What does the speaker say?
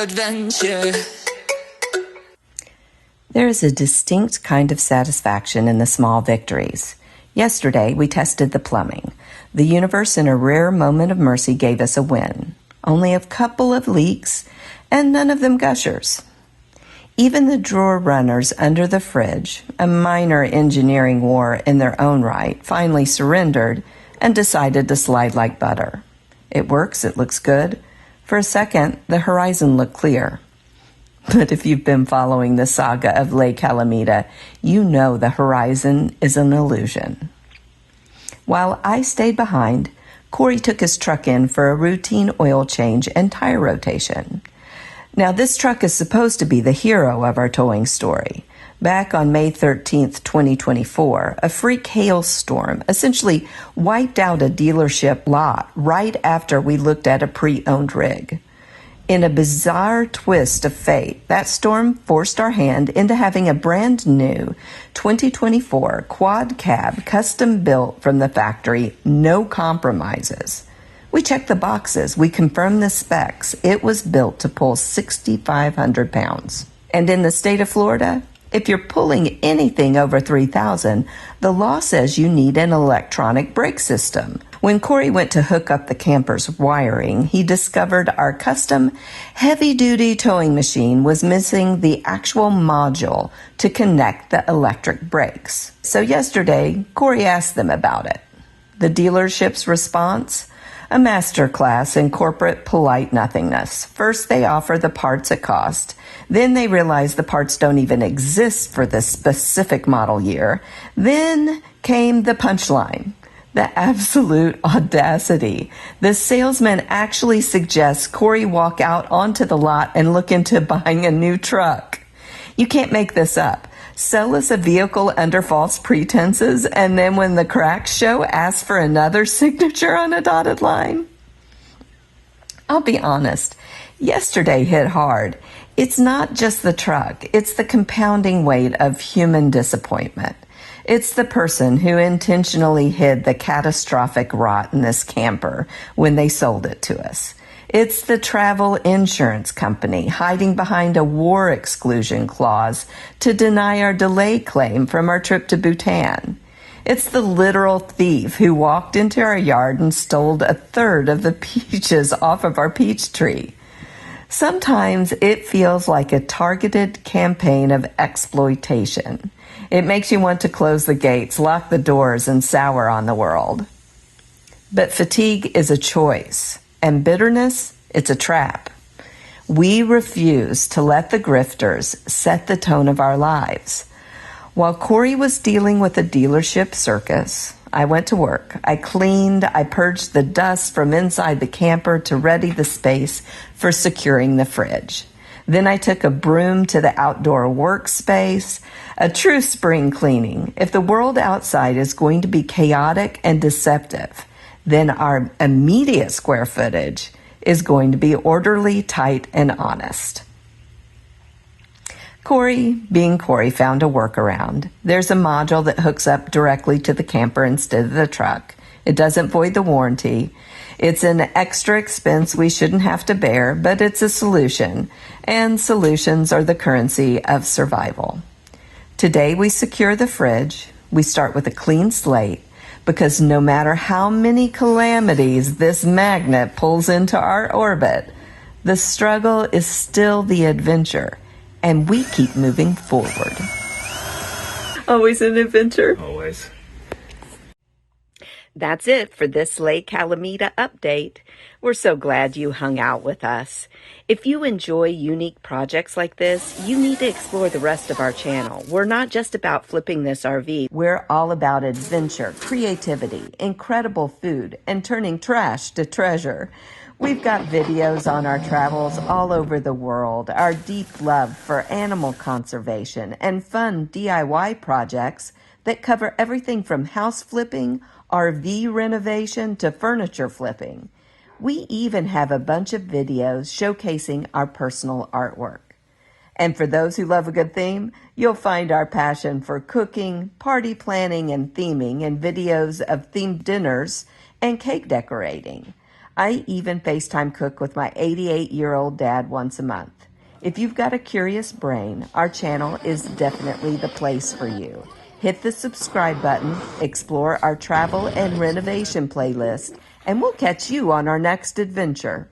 adventure. There is a distinct kind of satisfaction in the small victories. Yesterday, we tested the plumbing. The universe, in a rare moment of mercy, gave us a win. Only a couple of leaks, and none of them gushers. Even the drawer runners under the fridge, a minor engineering war in their own right, finally surrendered and decided to slide like butter. It works, it looks good. For a second, the horizon looked clear. But if you've been following the saga of Lake Calamita, you know the horizon is an illusion. While I stayed behind, Cory took his truck in for a routine oil change and tire rotation. Now, this truck is supposed to be the hero of our towing story. Back on May 13th, 2024, a freak hailstorm essentially wiped out a dealership lot right after we looked at a pre-owned rig. In a bizarre twist of fate, that storm forced our hand into having a brand new 2024 quad cab custom built from the factory, no compromises. We checked the boxes. We confirmed the specs. It was built to pull 6,500 pounds. And in the state of Florida, if you're pulling anything over 3,000, the law says you need an electronic brake system. When Cory went to hook up the camper's wiring, he discovered our custom heavy-duty towing machine was missing the actual module to connect the electric brakes. So yesterday, Cory asked them about it. The dealership's response? A masterclass in corporate polite nothingness. First, they offer the parts at cost. Then they realize the parts don't even exist for this specific model year. Then came the punchline. The absolute audacity. The salesman actually suggests Cory walk out onto the lot and look into buying a new truck. You can't make this up. Sell us a vehicle under false pretenses, and then when the cracks show, ask for another signature on a dotted line? I'll be honest, yesterday hit hard. It's not just the truck, it's the compounding weight of human disappointment. It's the person who intentionally hid the catastrophic rot in this camper when they sold it to us. It's the travel insurance company hiding behind a war exclusion clause to deny our delay claim from our trip to Bhutan. It's the literal thief who walked into our yard and stole a third of the peaches off of our peach tree. Sometimes it feels like a targeted campaign of exploitation. It makes you want to close the gates, lock the doors, and sour on the world. But fatigue is a choice. And bitterness, it's a trap. We refuse to let the grifters set the tone of our lives. While Cory was dealing with a dealership circus, I went to work. I cleaned, I purged the dust from inside the camper to ready the space for securing the fridge. Then I took a broom to the outdoor workspace, a true spring cleaning. If the world outside is going to be chaotic and deceptive, then our immediate square footage is going to be orderly, tight, and honest. Cory, being Cory, found a workaround. There's a module that hooks up directly to the camper instead of the truck. It doesn't void the warranty. It's an extra expense we shouldn't have to bear, but it's a solution, and solutions are the currency of survival. Today we secure the fridge. We start with a clean slate, because no matter how many calamities this magnet pulls into our orbit, the struggle is still the adventure, and we keep moving forward. Always an adventure. Always. That's it for this Lake Calamita update. We're so glad you hung out with us. If you enjoy unique projects like this, you need to explore the rest of our channel. We're not just about flipping this RV. We're all about adventure, creativity, incredible food, and turning trash to treasure. We've got videos on our travels all over the world, our deep love for animal conservation, and fun DIY projects that cover everything from house flipping, RV renovation, to furniture flipping. We even have a bunch of videos showcasing our personal artwork. And for those who love a good theme, you'll find our passion for cooking, party planning, and theming in videos of themed dinners and cake decorating. I even FaceTime cook with my 88-year-old dad once a month. If you've got a curious brain, our channel is definitely the place for you. Hit the subscribe button, explore our travel and renovation playlist, and we'll catch you on our next adventure.